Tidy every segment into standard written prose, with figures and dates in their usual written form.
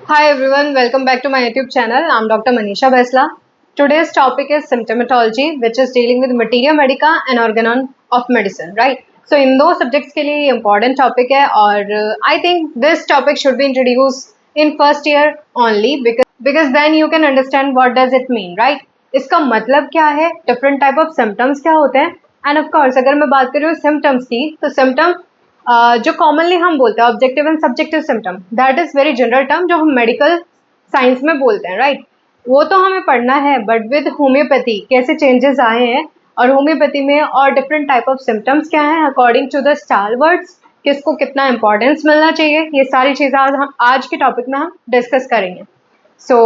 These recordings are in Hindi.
Hi everyone, welcome back to my YouTube channel. I'm Dr. Manisha Besla. Today's topic is symptomatology, which is dealing with materia medica and organon of medicine, right? So इन दो subjects के लिए important topic है और I think this topic should be introduced in first year only because then you can understand what does it mean, right? इसका मतलब क्या है, different type of symptoms क्या होते हैं, and of course अगर मैं बात कर रही हूँ symptoms की, तो symptom जो कॉमनली हम बोलते हैं objective and subjective symptom, that is very general term जो हम मेडिकल साइंस में बोलते हैं, राइट? वो तो हमें पढ़ना है, बट विद होम्योपैथी कैसे चेंजेस आए हैं और होम्योपैथी में और डिफरेंट टाइप ऑफ सिम्टम्स क्या हैं according to the star words, किसको कितना इंपॉर्टेंस मिलना चाहिए, ये सारी चीज़ें आज के टॉपिक में हम डिस्कस करेंगे. So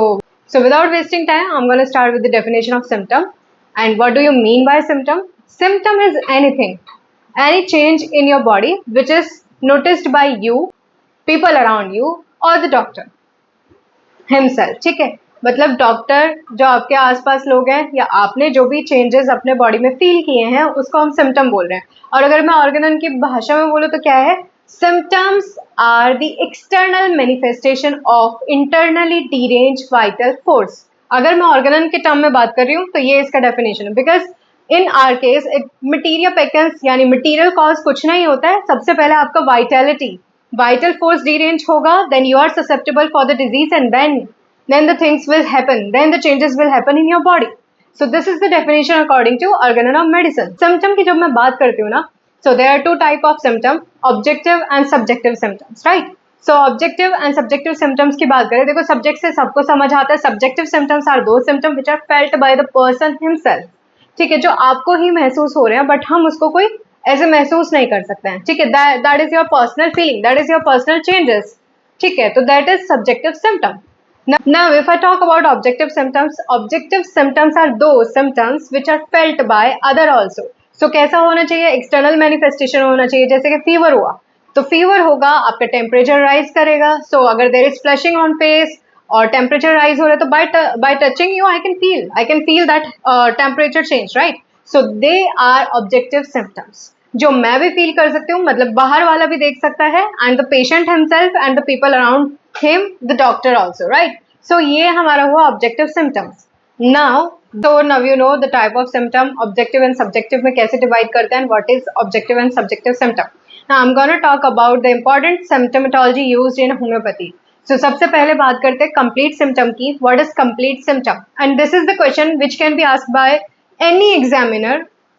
without wasting time, I'm going to start with the definition of symptom. And what do you mean by symptom? Symptom is any change in your body which is noticed by you, people around you or the doctor himself. ठीक है, मतलब डॉक्टर जो आपके आसपास लोग हैं या आपने जो भी चेंजेस अपने बॉडी में फील किए हैं उसको हम सिम्टम बोल रहे हैं. और अगर मैं ऑर्गेनन की भाषा में बोलूँ तो क्या है, symptoms are the external manifestation of internally derange vital force. अगर मैं ऑर्गेनन के टर्म में बात कर रही हूँ तो ये इसका डेफिनेशन है. Because in our case materia peccans यानी मटीरियल कॉज कुछ नहीं होता है. सबसे पहले आपका वाइटलिटी, वाइटल फोर्स डिरेंज होगा, then you are susceptible for the disease and then the things will happen, then the changes will happen in your body. So this is the definition according to organon of medicine. Symptom की जब मैं बात करती हूँ ना, so there are two type of symptom, objective and subjective symptoms, right? So objective and subjective symptoms की बात करें, देखो subject से सबको समझ आता है. Subjective symptoms are those symptoms which are felt by the person himself. ठीक है, जो आपको ही महसूस हो रहे हैं बट हम उसको कोई ऐसे महसूस नहीं कर सकते हैं. ठीक है, that is your personal feeling, that is your personal changes. ठीक है, तो that is subjective symptom. Now, if I talk about objective symptoms are those symptoms which are felt by other also. So कैसा होना चाहिए, एक्सटर्नल मैनिफेस्टेशन होना चाहिए. जैसे कि फीवर हुआ तो फीवर होगा, आपका टेम्परेचर राइज करेगा. सो अगर there is flushing on face और टेम्परेचर राइज हो रहा है तो by touching you I can feel that temperature change, right? So they are objective symptoms जो मैं भी फील कर सकती हूँ, मतलब बाहर वाला भी देख सकता है, and the patient himself and the people around him, the doctor also, right? So ये हमारा हुआ objective symptoms. Now you know the type of symptom, objective and subjective में कैसे divide करते हैं, what is objective and subjective symptom. Now I'm going to talk about the important symptomatology used in homeopathy. So सबसे पहले बात करते हैं complete symptom की. What is complete symptom? And this is the question which can be asked by any examiner,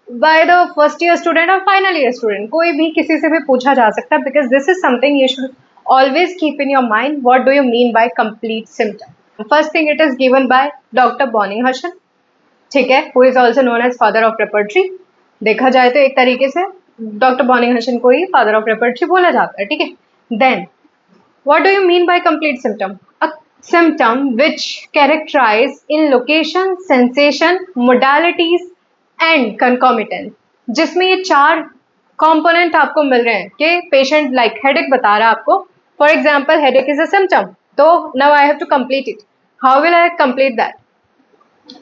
by the first year student or final year student. कोई भी किसी से भी पूछा जा सकता है, because this is something you should always keep in your mind. What do you mean by complete symptom? First thing, it is given by Dr. Bonninghausen, ठीक है, who is also known as father of repertory. देखा जाए तो एक तरीके से डॉक्टर बॉनिंगहसन को ही फादर ऑफ रेपर्टरी बोला जाता है. ठीक है, then what do you mean by complete symptom? A symptom which characterize in location, sensation, modalities and concomitant, जिसमें ये चार कंपोनेंट आपको मिल रहे हैं कि पेशेंट लाइक हेडेक बता रहा है आपको, for example headache is a symptom, तो now I have to complete it. How will I complete that?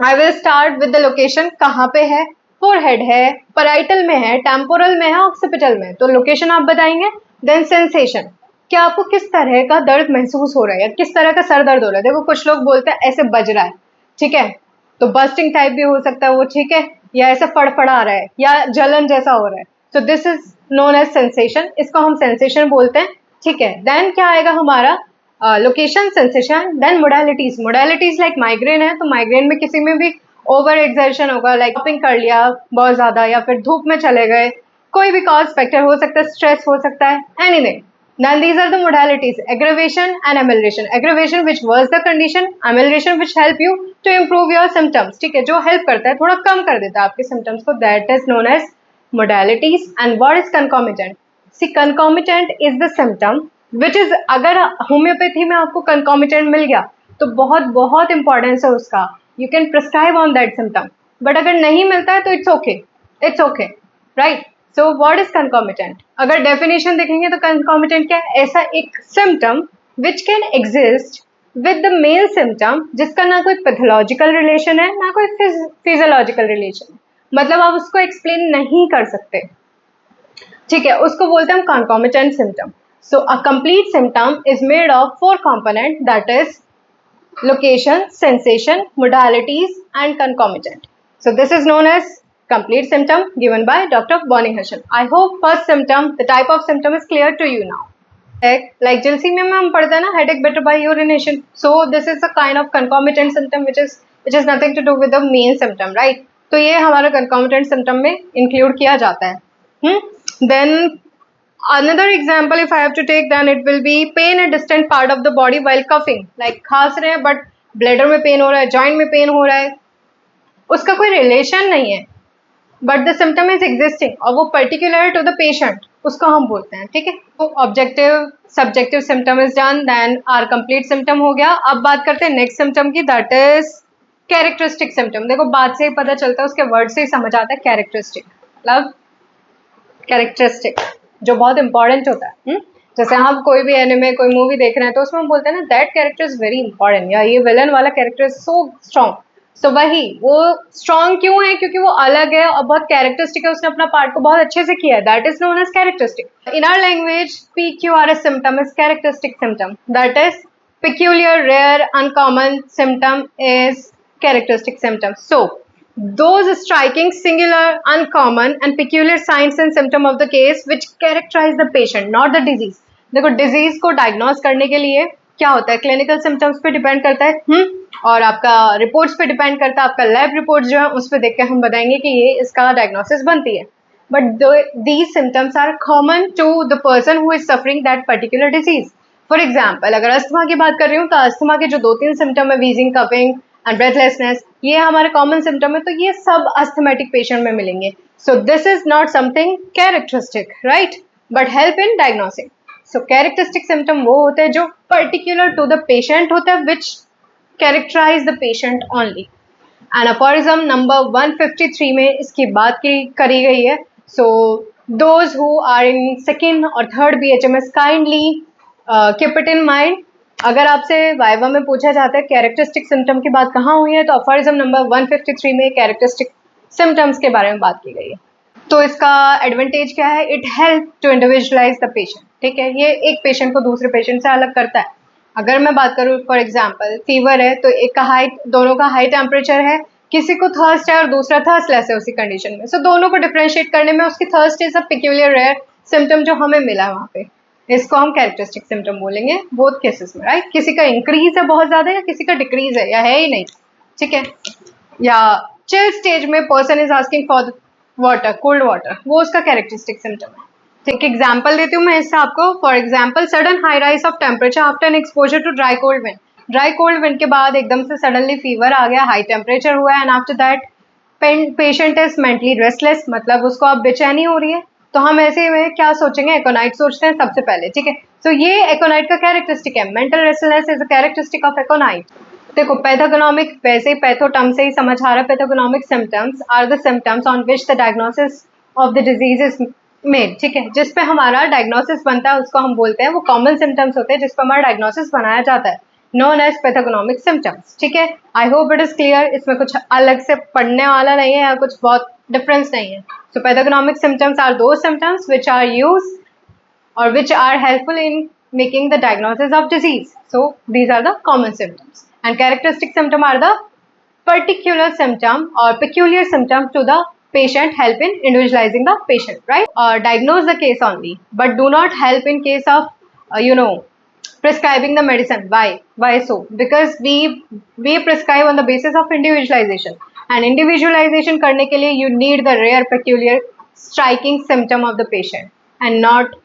I will start with the location. कहाँ पे है? फोरहेड है, पैराइटल में है, टेम्पोरल में है, ऑक्सीपिटल में. तो लोकेशन आप बताएंगे. देन सेंसेशन, क्या आपको किस तरह का दर्द महसूस हो रहा है या किस तरह का सर दर्द हो रहा है. देखो कुछ लोग बोलते हैं ऐसे बज रहा है, ठीक है, तो बस्टिंग टाइप भी हो सकता है वो, ठीक है, या ऐसे फड़फड़ा रहा है या जलन जैसा हो रहा है. So this is known as sensation. इसको हम sensation बोलते हैं. ठीक है, then क्या आएगा हमारा location, sensation, then modalities. Modalities like migraine है तो migraine में किसी में भी over exertion होगा, like shopping कर लिया बहुत ज़्यादा या फिर धूप में चले गए, कोई भी cause factor हो सकता है, stress हो सकता है, anything. Then these are the modalities: aggravation and amelioration. Aggravation which was the condition, amelioration which help you to improve your symptoms. ठीक है, जो help करता है, थोड़ा कम कर देता है आपके symptoms को, that is known as modalities. And what is concomitant? See, concomitant is the symptom which is, अगर होम्योपैथी में आपको concomitant मिल गया तो बहुत बहुत इंपॉर्टेंस है उसका, you can prescribe on that symptom. But अगर नहीं मिलता है तो it's okay, right? So what is concomitant? अगर definition देखेंगे तो concomitant क्या है? ऐसा एक symptom which can exist with the main symptom जिसका ना कोई pathological relation है ना कोई physiological relation है, मतलब आप उसको एक्सप्लेन नहीं कर सकते. ठीक है, उसको बोलते हैं हम concomitant symptom. So a complete symptom is made of 4 components, that is location, sensation, modalities and concomitant. So this is known as complete symptom given by Dr. Bonnie Hershen. I hope first symptom, the type of symptom is clear to you now. Like Gilsemium में हम पढ़ते हैं ना, headache better by urination. So this is a kind of concomitant symptom which is nothing to do with the main symptom, right? तो ये हमारा concomitant symptom में include किया जाता है. Then another example if I have to take, then it will be pain in distant part of the body while coughing. Like खांस रहे हैं but bladder में pain हो रहा है, joint में pain हो रहा है, उसका कोई relation नहीं है, but the symptom is existing और वो particular to the patient, उसको हम बोलते हैं. ठीक है, तो objective subjective symptom is done, then are complete symptom हो गया. अब बात करते हैं नेक्स्ट सिम्टम की, दैट इज कैरेक्टरिस्टिक सिम्टम. देखो बात से ही पता चलता है, उसके वर्ड से ही समझ आता है. कैरेक्टरिस्टिक मतलब कैरेक्टरिस्टिक जो बहुत इंपॉर्टेंट होता है. जैसे हम कोई भी एनिमे कोई मूवी देख रहे हैं तो उसमें हम बोलते हैं ना that character is very important, या ये विलन वाला कैरेक्टर इज सो स्ट्रॉन्ग. सो वही वो स्ट्रॉन्ग क्यों है, क्योंकि वो अलग है और बहुत कैरेक्टरिस्टिक है, उसने अपना पार्ट को बहुत अच्छे से किया है. That is known as characteristic. In our language PQRS symptom is characteristic symptom, that is peculiar, rare, uncommon symptom is characteristic symptom. So those striking, singular, uncommon and peculiar signs and symptom of the case which characterize the patient, not the disease. देखो डिजीज को डायग्नोज करने के लिए क्या होता है, क्लिनिकल सिम्टम्स पे डिपेंड करता है और आपका रिपोर्ट्स पे डिपेंड करता है. आपका लैब रिपोर्ट जो है उस पर देख के हम बताएंगे कि ये इसका डायग्नोसिस बनती है. But these symptoms are common to the person who is suffering that particular disease. For example अगर अस्थमा की बात कर रही हूँ तो अस्थमा के जो 2-3 सिम्टम है, वीजिंग, कफिंग एंड ब्रेथलेसनेस, ये हमारे कॉमन सिम्टम है, तो ये सब अस्थमेटिक पेशेंट में मिलेंगे. सो this is not something characteristic, right, but help in diagnosing. So characteristic symptom वो होते हैं जो पर्टिकुलर टू द पेशेंट होता है, which characterize the patient only. And aphorism number 153 में इसकी बात करी गई है. So those who are in second और third BHMS kindly keep it in mind. अगर आपसे वाइवा में पूछा जाता है कैरेक्टरिस्टिक सिम्टम की बात कहाँ हुई है, तो अपॉरिज्म नंबर 153 में कैरेक्टरिस्टिक सिम्टम्स के बारे में बात की गई है. तो इसका एडवांटेज क्या है, it help to individualize the patient. ठीक है, ये एक पेशेंट को दूसरे पेशेंट से अलग करता है. अगर मैं बात करूँ फॉर एग्जांपल फीवर है, तो एक का हाई, दोनों का हाई टेम्परेचर है, किसी को थर्स्ट है और दूसरा थर्स्टलेस है उसी कंडीशन में. सो दोनों को डिफरेंशिएट करने में उसकी thirst is a peculiar rare symptom जो हमें मिला है वहाँ पे, इसको हम कैरेक्टरिस्टिक सिम्टम बोलेंगे बोथ केसेस में, राइट. किसी का इंक्रीज है बहुत ज्यादा या किसी का डिक्रीज है या है ही नहीं. ठीक है, या चिल स्टेज में person is asking for water, cold water, वो उसका कैरेक्टरिस्टिक सिम्टम है. एक एग्जाम्पल देती हूँ मैं इससे आपको. For example sudden high rise of temperature after an exposure to dry cold wind. Dry cold wind के बाद एकदम से सडनली फीवर आ गया, हाई टेम्परेचर हुआ है, and after that patient is mentally restless, मतलब उसको अब बेचैनी हो रही है. तो हम ऐसे में क्या सोचेंगे, एकोनाइट सोचते हैं सबसे पहले. ठीक है, तो ये एकोनाइट का कैरेक्टरिस्टिक है. Mental restless is a characteristic of aconite. देखो पैथोगनोमिक, वैसे ही पैथो टर्म से ही समझ आ रहा है, pathognomonic symptoms are the symptoms on which the diagnosis of the disease is made. ठीक है, जिस पे हमारा डायग्नोसिस बनता है उसको हम बोलते हैं, वो कॉमन सिम्टम्स होते हैं जिस पे हमारा डायग्नोसिस बनाया जाता है, नोन एज पैथोगनोमिक सिम्टम्स. ठीक है, आई होप इट इज क्लियर. इसमें कुछ अलग से पढ़ने वाला नहीं है या कुछ बहुत डिफरेंस नहीं है. So pathognomonic symptoms are those symptoms which are used or which are helpful in making the diagnosis of disease. So these are the common symptoms, and characteristic symptom are the particular symptom or peculiar symptom to the patient, help in individualizing the patient, right? Diagnose the case only, but do not help in case of prescribing the medicine. Why so? Because we prescribe on the basis of individualization, and individualization करने के लिए you need the rare peculiar striking symptom of the patient and not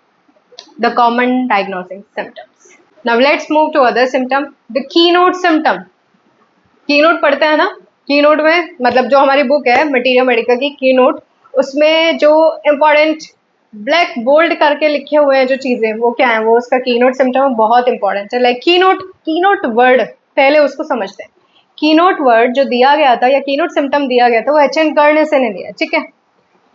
the common diagnosing symptoms. Now let's move to other symptom, the keynote symptom. keynote पढ़ते हैं ना, keynote में मतलब जो हमारी बुक है मटीरिया मेडिका की keynote, उसमें जो important ब्लैक बोल्ड करके लिखे हुए हैं जो चीजें, वो क्या है, वो उसका keynote symptom बहुत important है. लाइक keynote वर्ड पहले उसको समझते हैं. keynote वर्ड जो दिया गया था या keynote symptom दिया गया था वो H.N. Guernsey ने दिया. ठीक है,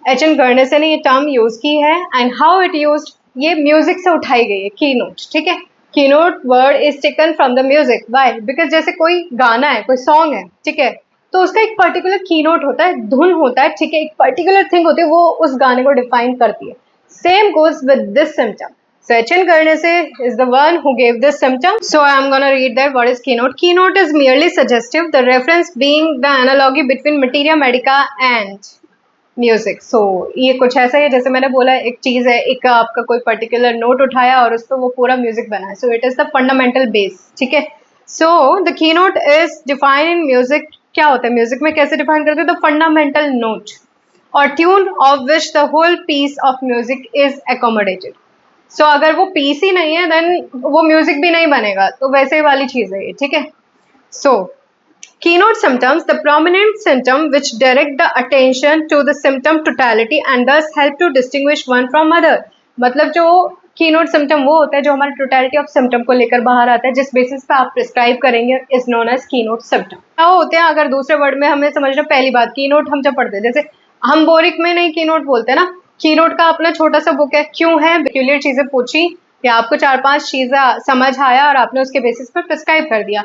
H.N. Guernsey ने ये टर्म यूज की है, एंड हाउ इट यूज्ड, ये म्यूजिक से उठाई गई है कीनोट. ठीक है, keynote word is taken from the music. Why? Because जैसे कोई गाना है, कोई सॉन्ग है, ठीक है, तो उसका एक पर्टिकुलर कीनोट होता है, धुन होता है. ठीक है, एक पर्टिकुलर थिंग होती है, वो उस गाने को डिफाइन करती है. Same goes with this symptom. So H.N. Garnase is the one who gave this symptom. So I am going to read that. What is keynote? Keynote is merely suggestive, the reference being the analogy between materia medica and music. So ये कुछ ऐसा है, जैसे मैंने बोला, एक चीज है, एक आपका कोई पर्टिकुलर नोट उठाया और उस पर वो पूरा म्यूजिक बना है. So it is the fundamental base. ठीक है. So the key note is define in music. क्या होता है म्यूजिक में, कैसे डिफाइन करते हैं? द फंडामेंटल नोट और tune of which the whole piece of music is accommodated. So अगर वो पीस ही नहीं है देन वो म्यूजिक भी नहीं बनेगा. तो वैसे वाली चीज है ये. ठीक है. सो keynote symptoms, the prominent symptom which direct the attention to the symptom totality and thus help to distinguish one from other. मतलब जो keynote symptom वो होता है जो हमारे totality of symptom को लेकर बाहर आता है, जिस बेसिस पे आप प्रिस्क्राइब करेंगे, is known as keynote symptom. क्या होते हैं? अगर दूसरे वर्ड में हमें समझना, पहली बात, keynote हम जब पढ़ते हैं, जैसे हम बोरिक में नहीं keynote बोलते ना, keynote का अपना छोटा सा बुक है. क्यों है? peculiar चीजें पूछी या आपको 4-5 चीजें समझ आया और आपने उसके बेसिस पे प्रिस्क्राइब कर दिया.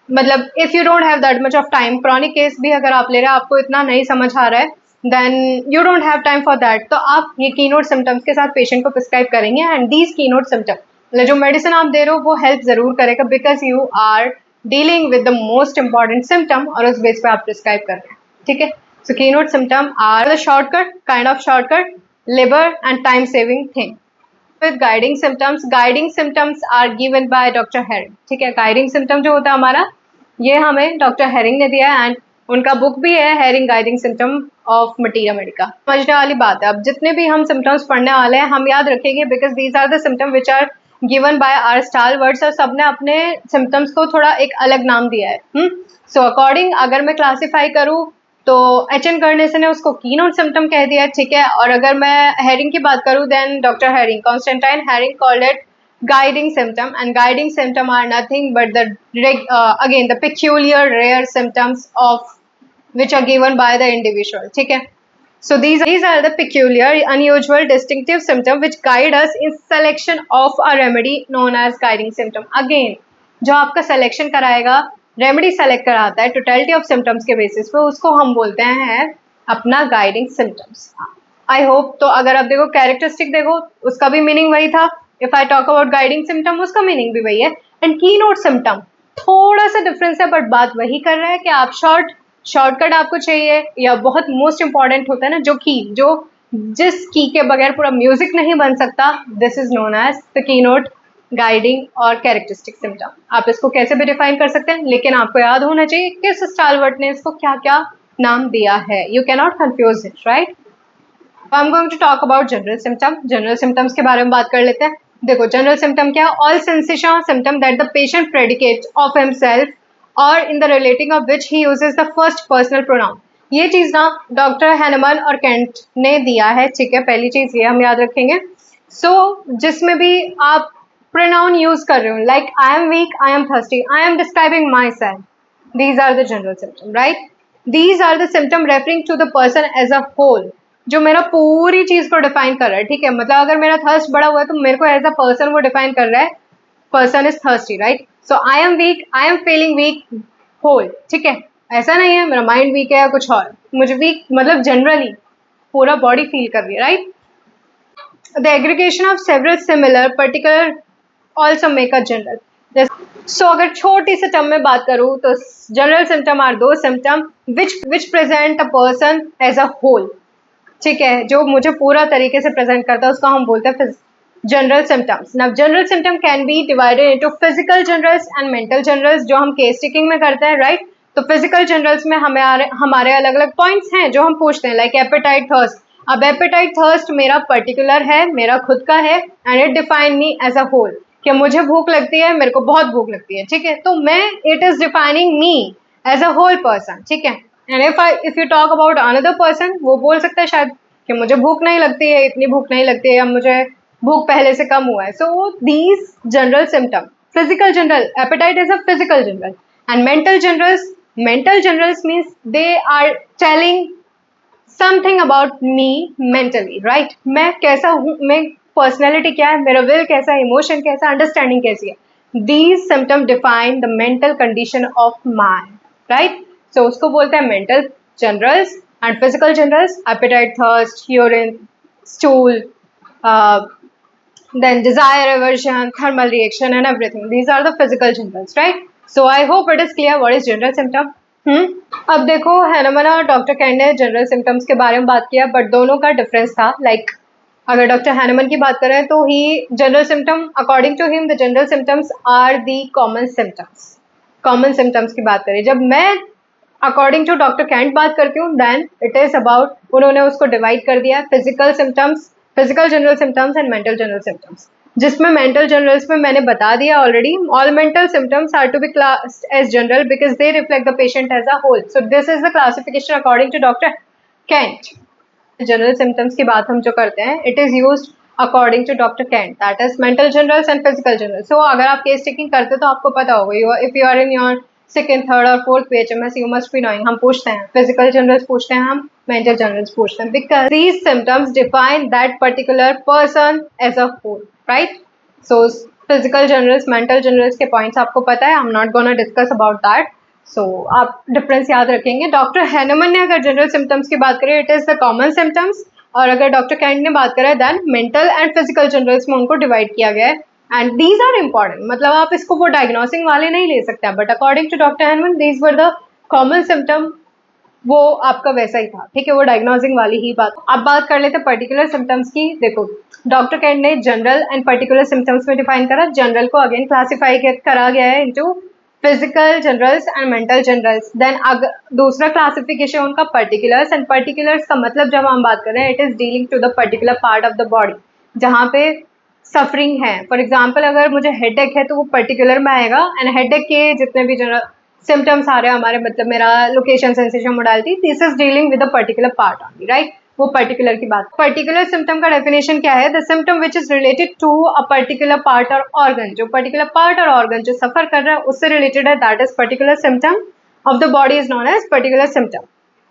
मतलब if you don't have that much of time, chronic case भी अगर आप ले रहे हैं, आपको इतना नहीं समझ आ रहा है, then you don't have time for that, तो आप ये कीनोट सिम्टम्स के साथ पेशेंट को प्रिस्क्राइब करेंगे. एंड दीज कीनोट सिम्टम, मतलब जो मेडिसिन आप दे रहे हो वो हेल्प जरूर करेगा, because you are dealing with the most important symptom और उस बेस पे आप प्रिस्क्राइब कर रहे हैं. ठीक है. So keynote symptom are the shortcut, kind of shortcut, labour and time saving thing. with guiding symptoms are given by Dr. Herring. ठीक है. guiding symptom जो होता है हमारा, ये हमें डॉक्टर हेरिंग ने दिया है एंड उनका बुक भी है, herring guiding symptom of materia Medica. समझने वाली बात है. अब जितने भी हम सिम्टम्स पढ़ने वाले हैं हम याद रखेंगे, because these are the symptom which are given by our stalwarts, और सबने अपने सिम्टम्स को थोड़ा एक अलग नाम दिया है. सो अकॉर्डिंग अगर मैं क्लासीफाई करूँ तो H.N. Garnase ने उसको कीनोट सिम्टम कह दिया. ठीक है. और अगर मैं हेरिंग की बात करूँ then Doctor Hering, Constantine Hering called it guiding symptom, and guiding symptom are nothing but the again the peculiar rare symptoms of which are given by the individual. ठीक है. So these are the peculiar, unusual, distinctive symptom which guide us in selection of a remedy known as guiding symptom. Again जो आपका selection कराएगा, रेमेडी सेलेक्ट कराता है टोटलिटी ऑफ सिम्टम्स के बेसिस पे, उसको हम बोलते हैं अपना गाइडिंग सिम्टम्स. I hope. तो अगर आप देखो कैरेक्टरिस्टिक देखो, उसका भी मीनिंग वही था. If I talk about guiding symptom, उसका मीनिंग भी वही है. एंड की नोट सिम्टम थोड़ा सा डिफरेंस है, बट बात वही कर रहा है कि आप शॉर्टकट आपको चाहिए, या बहुत मोस्ट इंपॉर्टेंट होता है ना जो जिस की के बगैर पूरा म्यूजिक नहीं बन सकता, this is known as the key note guiding और कैरेक्टरिस्टिक सिम्टम. आप इसको कैसे भी डिफाइन कर सकते हैं, लेकिन आपको याद होना चाहिए किस स्टालवर्ट ने इसको क्या क्या नाम दिया है. You can not confuse it, right. I am going to talk about general symptom. General symptoms के बारे में बात कर लेते हैं. देखो जनरल सिम्टम क्या है? All sensation symptom that the patient predicate of himself और in the relating of which he uses the first personal pronoun. ये चीज ना डॉक्टर हैनमन और केंट ने दिया है. ठीक है. पहली चीज ये हम याद रखेंगे. सो जिसमें भी आप pronoun यूज कर रहे हो, like I am weak, I am thirsty, I am describing my self, these are the general symptom, right. These are the symptom referring to the person as a whole, जो मेरा पूरी चीज को डिफाइन कर रहा है. ठीक है. मतलब अगर मेरा थर्स्ट बड़ा हुआ है तो मेरे को एज अ पर्सन वो डिफाइन कर रहा है, person is thirsty, right. So I am weak, I am feeling weak, whole. ठीक है. ऐसा नहीं है मेरा माइंड वीक है या कुछ और, मुझे वीक मतलब जनरली पूरा बॉडी फील कर रही है, right. The aggregation of several similar particular also make a general. So अगर छोटी सी टर्म में बात करूँ तो जनरल सिम्टम आर दो symptom which present a person as a whole. ठीक है. जो मुझे पूरा तरीके से प्रेजेंट करता है उसको हम बोलते हैं general symptoms. Now general symptom can be divided into physical generals and mental generals, जो हम केस टेकिंग में करते हैं, राइट. तो फिजिकल जनरल्स में हमारे अलग अलग पॉइंट्स हैं जो हम पूछते हैं, लाइक एपेटाइट, थर्स्ट. अब एपेटाइट थर्स्ट मेरा पर्टिकुलर है, मेरा खुद का है, and it define me as a whole, कि मुझे भूख लगती है, मेरे को बहुत भूख लगती है. ठीक है. तो मैं it is defining me as a whole person. ठीक है. And if you talk about another person, वो बोल सकता है शायद कि मुझे भूख नहीं लगती है, इतनी भूख नहीं लगती है, या मुझे भूख पहले से कम हुआ है. So these general symptom, physical general, appetite is a physical general. And mental generals means they are telling something about me mentally, right. मैं कैसा हूँ, मैं पर्सनैलिटी क्या है, मेरा विल कैसा है, इमोशन कैसा, अंडरस्टैंडिंग कैसी है. These symptom define the mental condition of mind, right. So उसको बोलते हैं mental generals. And physical generals, appetite, thirst, urine, stool, then desire, aversion, thermal reaction and everything. These are the physical generals, right? So I hope it is clear what is general symptom. अब देखो हैनमन और डॉक्टर कैंट ने जनरल सिम्टम्स के बारे में बात किया, बट दोनों का डिफरेंस था. लाइक अगर डॉक्टर हैनमन की बात करें तो he general symptom, according to him the general symptoms are the common symptoms. Common symptoms की बात करें, जब मैं अकॉर्डिंग टू डॉक्टर कैंट बात करती हूँ, देन इट इज अबाउट, उन्होंने उसको डिवाइड कर दिया physical symptoms, physical general symptoms and mental general symptoms. जिसमें मेंटल जनरल्स में मैंने बता दिया already, all mental symptoms are to be classed as general because they reflect the patient as a whole. So this is the classification according to Doctor Kent. General symptoms की बात हम जो करते हैं, it is used according to Doctor Kent, that is mental generals and physical general. सो अगर आप केस टेकिंग करते तो आपको पता होगा, if you are in your second, third और fourth PHMS, you must be knowing. हम पूछते हैं फिजिकल जनरल्स पूछते हैं, हम मेंटल जनरल्स पूछते हैं, because these symptoms define that particular person as a whole, right? So physical generals, mental generals के पॉइंट्स आपको पता है, I am not gonna discuss about that. So आप डिफरेंस याद रखेंगे. डॉक्टर हैनमन ने अगर जनरल सिम्टम्स की बात करें, it is the common symptoms, और अगर डॉक्टर कैंट ने बात करें, then mental and physical generals में उनको डिवाइड किया गया है. एंड दीज आर इम्पॉर्टेंट, मतलब आप इसको वो डायग्नोसिंग वाले नहीं ले सकते हैं, but according to Doctor Hahnemann these were the common symptom. वो आपका वैसा ही था, ठीक है, वो डायग्नोसिंग वाली ही बात. अब बात कर लेते हैं पर्टिकुलर सिम्टम्स की. देखो डॉक्टर कैंट ने जनरल एंड पर्टिकुलर सिम्टम्स में डिफाइन करा. जनरल को अगेन क्लासिफाई करा गया है into physical generals and mental generals. Then अगर दूसरा क्लासिफिकेशन उनका पर्टिकुलर्स, एंड पर्टिकुलर्स का मतलब जब हम बात कर रहे हैं, it is dealing to the particular part of the body जहाँ पे सफरिंग है. फॉर एग्जाम्पल अगर मुझे हेडेक है तो वो पर्टिकुलर में आएगा, एंड हेडेक के जितने भी जनरल सिम्टम्स आ रहे हैं हमारे, मतलब मेरा location, sensation, modality, this is dealing with a particular part only, right? वो पर्टिकुलर की बात. पर्टिकुलर सिम्टम का डेफिनेशन क्या है? The symptom which is related to a particular part और ऑर्गन. जो पर्टिकुलर पार्ट और ऑर्गन जो सफर कर रहा है उससे रिलेटेड है, that is particular symptom of the body is known as particular symptom.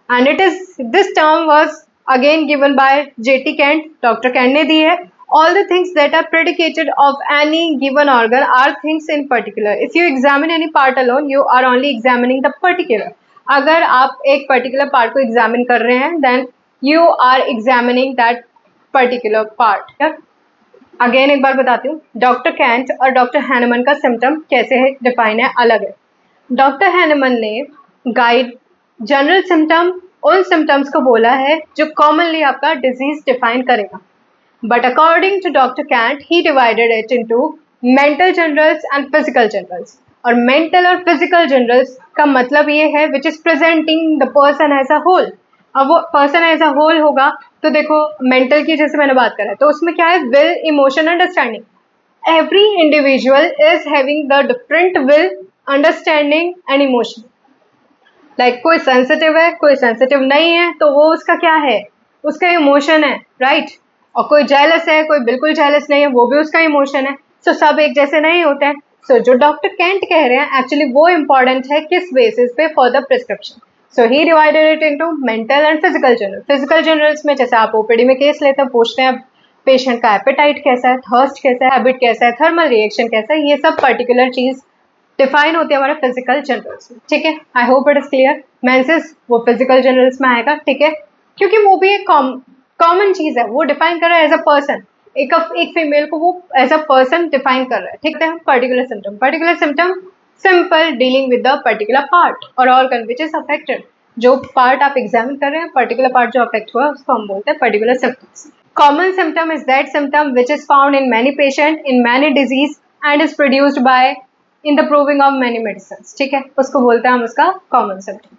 And it is, this term was again given by J.T. Kent, doctor Kent ने दी है. All the things that are predicated of any given organ are things in particular. If you examine any part alone, you are only examining the particular. अगर आप एक particular part को examine कर रहे हैं, then you are examining that particular part. Again एक बार बताती हूँ, डॉक्टर कैंट और डॉक्टर हैनमन का सिम्टम कैसे है डिफाइन है, अलग है. डॉक्टर हैनमन ने गाइड जनरल सिम्टम उन सिम्टम्स को बोला है जो कॉमनली आपका डिजीज डिफाइन करेगा. But according to Dr. Kant, he divided it into mental generals and physical generals. और mental और physical generals का मतलब ये है which is presenting the person as a whole. अब वो person as a whole होगा तो देखो mental की जैसे मैंने बात करा है, तो उसमें क्या है? will, emotion, understanding. Every individual is having the different will, understanding and emotion. Like कोई sensitive है, कोई sensitive नहीं है, तो वो उसका क्या है? उसका emotion है, right? और कोई जेलस है, कोई बिल्कुल जेलस नहीं है, वो भी उसका इमोशन है. सो सब एक जैसे नहीं होते हैं. सो जो डॉक्टर कैंट कह रहे हैं एक्चुअली वो इम्पॉर्टेंट है किस बेसिस पे for the prescription. So he divided it into mental and physical general. Physical generals में जैसे आप ओपीडी में केस लेते हैं, पूछते हैं पेशेंट का एपेटाइट कैसा है, थर्स्ट कैसा है, हैबिट कैसा है, थर्मल रिएक्शन कैसा है, ये सब पर्टिकुलर चीज डिफाइन होती है हमारे फिजिकल जनरल्स में, ठीक है. आई hope it is clear. Menses वो फिजिकल जनरल्स में आएगा, ठीक है, क्योंकि वो भी एक कॉमन चीज है, वो डिफाइन कर रहा है एज अ पर्सन. एक फीमेल को वो एज अ पर्सन डिफाइन कर रहा है, ठीक है. Particular symptom, particular symptom simple dealing with the particular part और ऑर्गन विच इज अफेक्टेड. जो पार्ट आप एग्जामिन कर रहे हैं, पर्टिकुलर पार्ट जो अफेक्ट हुआ उसको हम बोलते हैं particular symptoms. Common symptom is that symptom which is found in many patient in many disease and is produced by in the proving of many medicine, ठीक है, उसको बोलते हैं हम उसका कॉमन सिम्टम.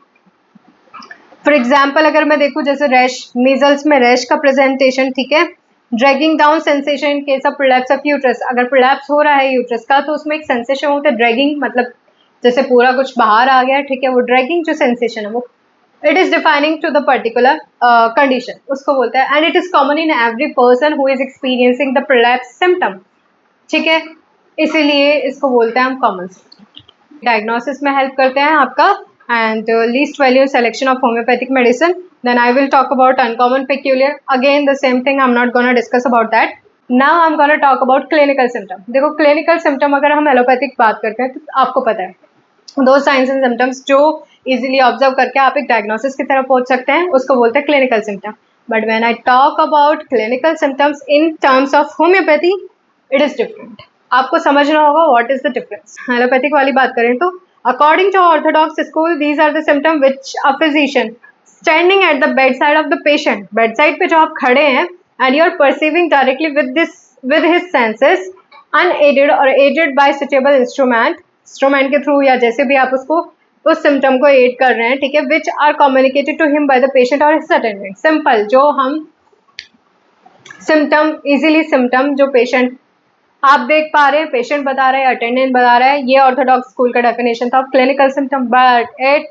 फॉर एग्जाम्पल अगर मैं देखूँ जैसे रैश, मीजल्स में रैश का प्रेजेंटेशन, ठीक है. Dragging down sensation in case of prolapse of uterus. अगर प्रोलैप्स हो रहा है यूट्रस का तो उसमें एक सेंसेशन होता है ड्रैगिंग, मतलब जैसे पूरा कुछ बाहर आ गया, ठीक है, वो ड्रैगिंग जो सेंसेशन है वो it is defining to the particular condition, उसको बोलता है. And it is common in every person who is experiencing the prolapse symptom, ठीक है, इसीलिए इसको बोलते हैं हम कॉमन सिम्टम. डायग्नोसिस में हेल्प करते हैं आपका and least value selection of homeopathic medicine. Then I will talk about uncommon peculiar. Again the same thing, I'm not gonna discuss about that. Now I'm gonna talk about clinical symptom. देखो clinical symptom अगर हम एलोपैथिक बात करते हैं तो आपको पता है दो साइंस एंड सिम्टम्स जो इजीली ऑब्जर्व करके आप एक डायग्नोसिस की तरफ पहुंच सकते हैं, उसको बोलते हैं clinical symptom. But when I talk about clinical symptoms in terms of homeopathy, it is different. आपको समझना होगा what is the difference. Allopathic वाली बात करें तो according to orthodox school these are the symptom which a physician standing at the bed side of the patient, bed side पे जो आप खड़े हैं and you are perceiving directly with his senses unaided or aided by suitable instrument के थ्रू या जैसे भी आप उसको उस सिम्टम को एड कर रहे हैं, ठीक है, which are communicated to him by the patient और हिज अटेंडेंट। सिंपल, जो हम सिम्टम इजीली सिम्टम जो पेशेंट आप देख पा रहे हैं, पेशेंट बता रहे हैं, अटेंडेंट बता रहा है, ये ऑर्थोडॉक्स स्कूल का डेफिनेशन था clinical symptom. But it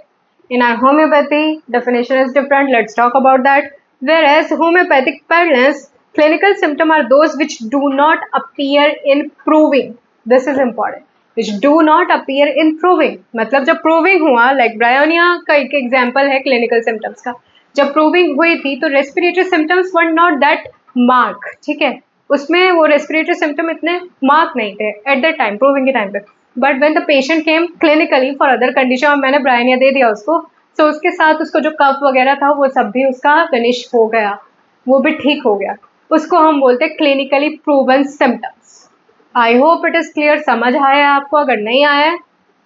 in our homeopathy definition is different. Let's talk about that. Whereas homeopathic parlance, clinical symptom are those which do not appear in proving. This is important. Which do not appear in proving. मतलब जब proving हुआ, like ब्रायोनिया का एक example है clinical symptoms का, जब proving हुई थी तो respiratory symptoms were not that mark, ठीक है, उसमें वो respiratory symptom इतने mark नहीं थे at that time, proving के time पे। But when the patient came clinically for other condition और मैंने ब्रायनिया दे दिया उसको, तो उसके साथ उसको जो कफ वगैरह था वो सब भी उसका फिनिश हो गया, वो भी ठीक हो गया, उसको हम बोलते हैं clinically proven symptoms. I hope it is clear, समझ आया आपको? अगर नहीं आया है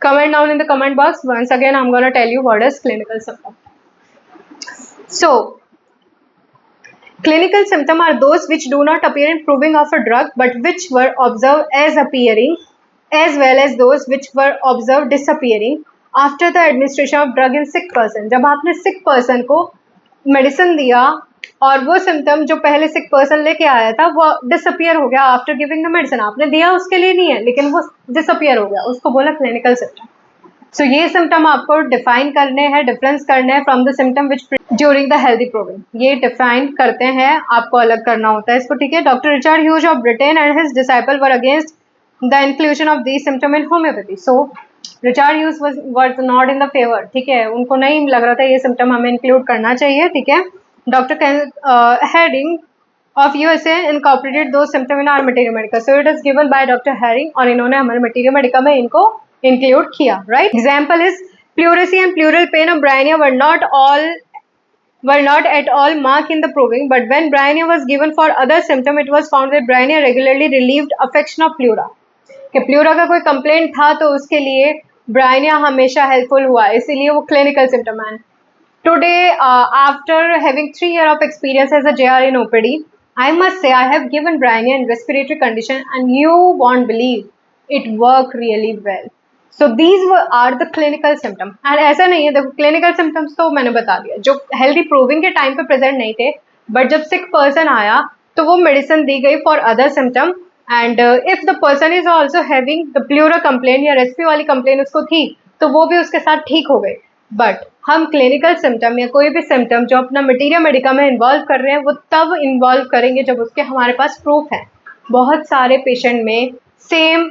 comment down in the comment box. Once again I am gonna tell you what is clinical symptom. So clinical symptom are those which do not appear in proving of a drug but which were observed as appearing, as well as those which were observed disappearing after the administration of drug in sick person। जब आपने sick person को मेडिसिन दिया और वो सिम्टम जो पहले सिक पर्सन लेके आया था वो डिसअपियर हो गया आफ्टर गिविंग द मेडिसिन, आपने दिया उसके लिए नहीं है लेकिन वो डिसअपियर हो गया, उसको बोला क्लिनिकल सिम्टम। सो ये सिम्टम आपको डिफाइन करने हैं, डिफरेंस करने हैं from the symptom which during the healthy proving, ये डिफाइन करते हैं, आपको अलग करना होता है इसको, ठीक है। Doctor Richard huge of Britain and his disciple were against the inclusion of these symptom in homeopathy. So Richard huge was not in the favour, ठीक है, उनको नहीं लग रहा था ये सिम्टम हमें इंक्लूड करना चाहिए, ठीक है। Doctor herring of USA incorporated those symptom in our Materia Medica. So it is given by Dr. Herring और इन्होंने हमारे Materia Medica में इनको include किया, right? Example is pleurisy and pleural pain of Bryonia were not at all marked in the proving, but when Bryonia was given for other symptom, it was found that Bryonia regularly relieved affection of pleura. कि प्लूरा का कोई कंप्लेंट था तो उसके लिए ब्रायनिया हमेशा हेल्पफुल हुआ, इसीलिए वो क्लिनिकल सिम्टम है। Today, after having 3 years of experience as a JR in OPD, I must say I have given Bryonia in respiratory condition and you won't believe it worked really well. So these are the clinical symptom. And ऐसा नहीं है, देखो clinical symptoms तो मैंने बता दिया जो healthy proving के टाइम पे प्रेजेंट नहीं थे, बट जब sick person आया तो वो मेडिसिन दी गई for other symptom and if the person is also having the pleura complaint या रेस्पी वाली कंप्लेन उसको थी तो वो भी उसके साथ ठीक हो गई। बट हम क्लिनिकल सिम्टम या कोई भी सिम्टम जो अपना मटीरिया मेडिका में इन्वॉल्व कर रहे हैं वो तब इन्वॉल्व करेंगे जब उसके हमारे पास प्रूफ है। बहुत सारे पेशेंट में सेम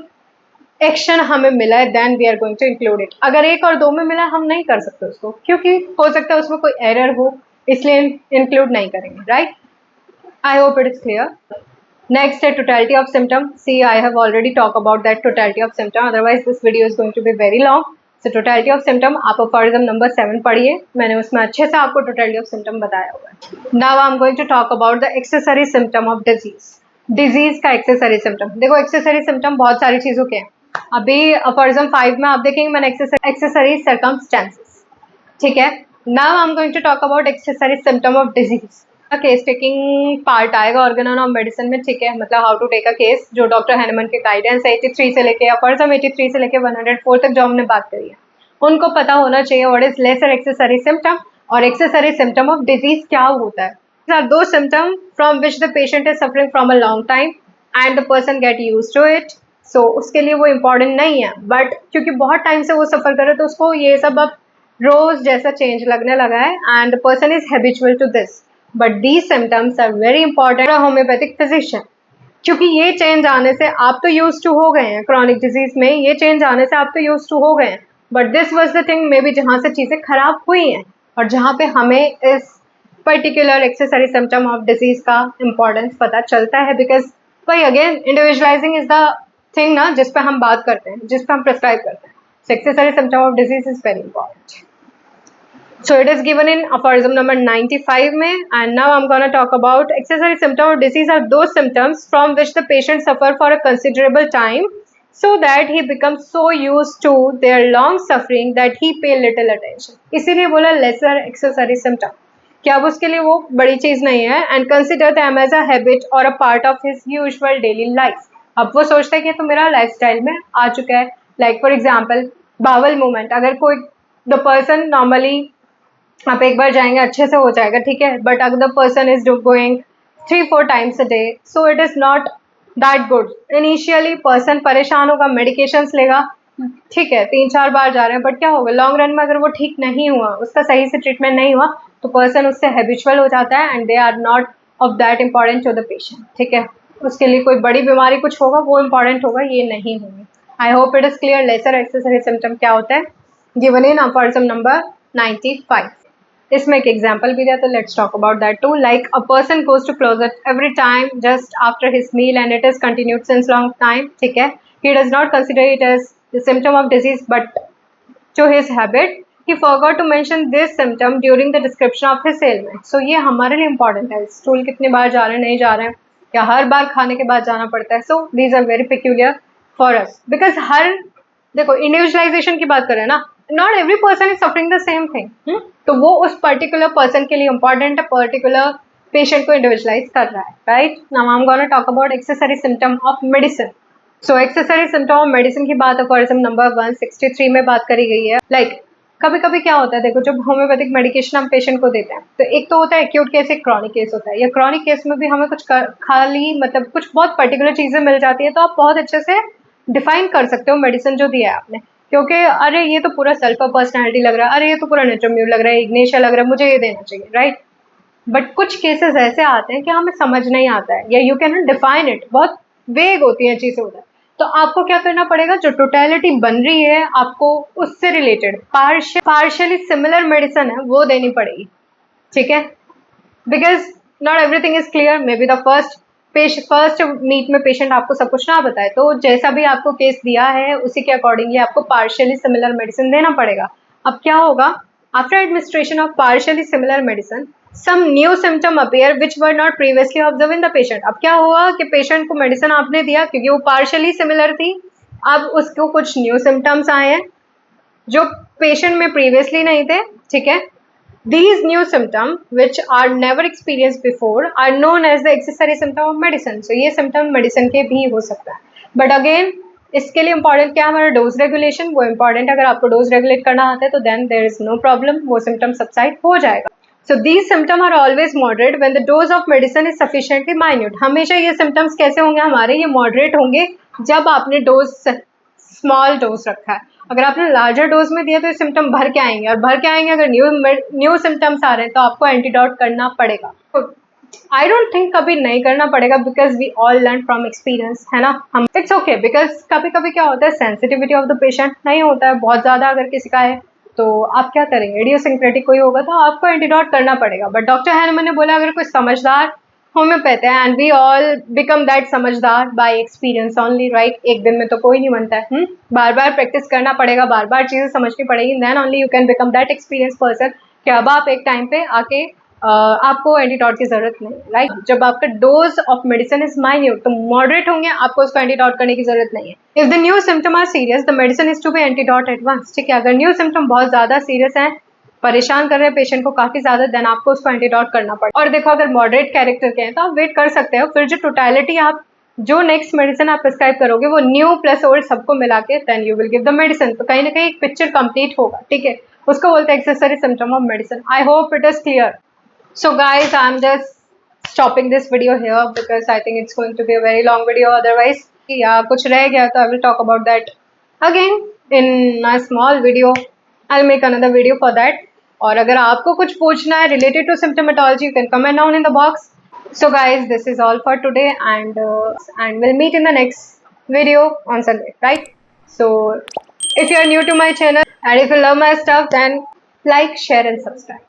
एक्शन हमें मिला है, then we are going to include it. अगर 1 और 2 में मिला हम नहीं कर सकते उसको, क्योंकि हो सकता है उसमें कोई एरर हो, इसलिए इंक्लूड नहीं करेंगे, right? I hope it is clear. Next है totality of symptom. See I have already talk about that totality of symptom, otherwise this video is going to be very long. So totality of symptom आप अफॉरिज्म नंबर 7 पढ़िए, मैंने उसमें अच्छे से आपको टोटलिटी ऑफ सिम्टम बताया हुआ है। Now I am going to talk about the accessory symptom of disease का एक्सेसरी सिम्टम। देखो एक्सेसरी सिम्टम बहुत सारी चीज़ों के हैं। अभी अफॉरिज्म 5 में आप देखेंगे मैंने एक्सेसरी सर्कमस्टेंसेस, ठीक है। Now I am going to talk about accessory symptom of disease. Case taking part आएगा ऑर्गेनन ऑफ मेडिसिन में, ठीक है, मतलब how to take a case, जो डॉक्टर हैनमन के गाइडेंस है 83 से लेके अफॉरिज्म 83 से लेके 104 तक जो हमने बात करी है, उनको पता होना चाहिए what is lesser accessory symptom और एक्सेसरी सिम्टम ऑफ डिजीज क्या होता है। These are those symptoms from which the patient is suffering from a long time and the person get used to it. So उसके लिए वो इम्पॉर्टेंट नहीं है, बट क्योंकि बहुत टाइम से वो सफ़र करे तो उसको ये सब अब रोज जैसा चेंज लगने लगा है and the person is habitual to this, but these symptoms are very important homeopathic physician, क्योंकि ये चेंज आने से आप तो यूज टू हो गए हैं क्रॉनिक डिजीज में, ये चेंज आने से आप तो यूज टू हो गए हैं, but this was the thing may be जहाँ से चीज़ें खराब हुई हैं और जहाँ पे हमें इस particular accessory symptom of disease का इम्पोर्टेंस पता चलता है, बिकॉज वही again individualising is the thing ना जिस पे हम बात करते हैं, जिस पे हम प्रिस्क्राइब करते हैं। Accessory symptom of disease is very important. So it is given in aphorism number 95 में, and now I'm gonna talk about accessory symptom of disease are those symptoms from which the patient suffer for a considerable time so that he becomes so used to their long suffering that he pay little attention. इसीलिए बोला lesser accessory symptom कि अब उसके लिए वो बड़ी चीज नहीं है, and consider them as a habit or a part of his usual daily life. अब वो सोचता है कि तो मेरा लाइफस्टाइल में आ चुका है. Like for example, bowel movement. अगर कोई the person normally आप एक बार जाएंगे अच्छे से हो जाएगा, ठीक है, बट अगर the person is going 3-4 times a day, so it is not that good. Initially person परेशान होगा, मेडिकेशंस लेगा, ठीक है, 3-4 बार जा रहे हैं, बट क्या होगा लॉन्ग रन में अगर वो ठीक नहीं हुआ, उसका सही से ट्रीटमेंट नहीं हुआ, तो पर्सन उससे हैबिचुअल हो जाता है and they are not of that important to the patient. ठीक है, उसके लिए कोई बड़ी बीमारी कुछ होगा वो इम्पॉर्टेंट होगा, ये नहीं होगी. I hope it is clear. Lesser accessory symptom क्या होता है, गिवन इन aphorism नंबर 95. इसमें एक एग्जाम्पल भी दिया, तो let's talk about that too. Like a person goes to closet every time just after his meal and it is continued since long time. ठीक है, he does not consider it as the symptom of disease but to his habit. He forgot to mention this symptom during the description of his ailment. So ये हमारे लिए important है. स्टूल कितने बार जा रहे हैं, नहीं जा रहे हैं, या हर बार खाने के बाद जाना पड़ता है. So these are very peculiar for us because हर देखो individualization की बात करें ना, not every person is suffering the same thing. तो वो उस particular person के लिए important है, particular patient को individualize कर रहा है, right? Now I'm gonna talk about accessory symptom of medicine. So accessory symptom of medicine की बात aphorism नंबर 163 में बात करी गई है. लाइक कभी कभी क्या होता है, देखो जब होम्योपैथिक मेडिकेशन हम पेशेंट को देते हैं, तो एक तो होता है एक्यूट केस, एक क्रॉनिक केस होता है. या क्रॉनिक केस में भी हमें कुछ खाली मतलब कुछ बहुत पर्टिकुलर चीज़ें मिल जाती है, तो आप बहुत अच्छे से डिफाइन कर सकते हो मेडिसिन जो दिया है आपने, क्योंकि अरे ये तो पूरा सल्फर पर्सनैलिटी लग रहा है, अरे ये तो पूरा नेट्रोम्यूल लग रहा है, इग्नेशिया लग रहा है, मुझे ये देना चाहिए, राइट. बट कुछ केसेस ऐसे आते हैं कि हमें समझ नहीं आता है, या you can not define it, बहुत वेग होती हैं चीज़ें होता है. तो आपको क्या करना पड़ेगा, जो टोटलिटी बन रही है आपको उससे रिलेटेड पार्शियली सिमिलर मेडिसिन है वो देनी पड़ेगी. ठीक है, because not everything is clear. May be the first meet में पेशेंट आपको सब कुछ ना बताए, तो जैसा भी आपको केस दिया है उसी के अकॉर्डिंगली आपको पार्शियली सिमिलर मेडिसिन देना पड़ेगा. अब क्या होगा, after administration of partially similar medicine some new symptom appear which were not previously observed in the patient. अब क्या हुआ कि पेशेंट को मेडिसिन आपने दिया क्योंकि वो पार्शियली सिमिलर थी, अब उसको कुछ न्यू सिम्टम्स आए हैं जो पेशेंट में प्रीवियसली नहीं थे. ठीक है, these new symptom which are never experienced before are known as the accessory symptom of medicine. So ये symptom मेडिसिन के भी हो सकता है, बट अगेन इसके लिए इंपॉर्टेंट क्या है, हमारा डोज रेगुलेशन, वो इंपॉर्टेंट है. अगर आपको डोज रेगुलेट करना आता है तो then there is no problem, वो सिम्टम सबसाइड हो जाएगा. So these symptoms are always moderate when the dose of medicine is sufficiently minute. हमेशा ये symptoms कैसे होंगे हमारे, ये moderate होंगे जब आपने डोज स्मॉल डोज रखा है. अगर आपने लार्जर डोज में दिया तो ये सिम्टम भर के आएंगे, और भर के आएंगे अगर न्यू सिम्टम्स आ रहे हैं तो आपको एंटीडोट करना पड़ेगा. आई डोंट थिंक कभी नहीं करना पड़ेगा because we all learn from experience, है ना. हम इट्स ओके, बिकॉज कभी कभी क्या होता है, सेंसिटिविटी ऑफ द पेशेंट नहीं होता है बहुत ज़्यादा, अगर किसी का है तो आप क्या करेंगे, इडियोसिंक्रेटिक कोई होगा तो आपको एंटीडोट करना पड़ेगा. बट डॉक्टर हैनमन ने बोला अगर कोई समझदार होम्योपैथ है, and we all become that समझदार बाय एक्सपीरियंस ओनली, राइट. एक दिन में तो कोई नहीं बनता है, बार बार प्रैक्टिस करना पड़ेगा, बार बार चीज़ें समझनी पड़ेगी, then only you can become that experience person कि अब आप एक टाइम पे आके आपको एंटीडोट की जरूरत नहीं, राइट. जब आपका dose of medicine is minute तो मॉडरेट होंगे, आपको उसको एंटीडोट करने की जरूरत नहीं है. If the new symptom are serious the medicine is to be antidote at once. ठीक है, अगर न्यू सिम्टम बहुत ज्यादा सीरियस है, परेशान कर रहे हैं पेशेंट को काफी ज्यादा, देन आपको उसको एंटीडोट करना पड़ेगा. और देखो अगर मॉडरेट कैरेक्टर के हैं तो आप वेट कर सकते हो, फिर जो टोटलिटी आप जो नेक्स्ट मेडिसिन आप प्रिस्क्राइब करोगे वो न्यू प्लस ओल्ड सबको मिला के then you will give the medicine, तो कहीं ना कहीं एक पिक्चर कंप्लीट होगा. ठीक है, उसको बोलते हैं accessory symptom of medicine. I hope it is clear. So guys, I'm just stopping this video here because I think it's going to be a very long video otherwise. या कुछ रह गया तो I will talk about that again in a small video. I'll make another video for that. और अगर आपको कुछ पूछना है related to symptomatology, you can comment down in the box. So guys, this is all for today, and we'll meet in the next video on Sunday, right? So if you are new to my channel and if you love my stuff, then like, share and subscribe.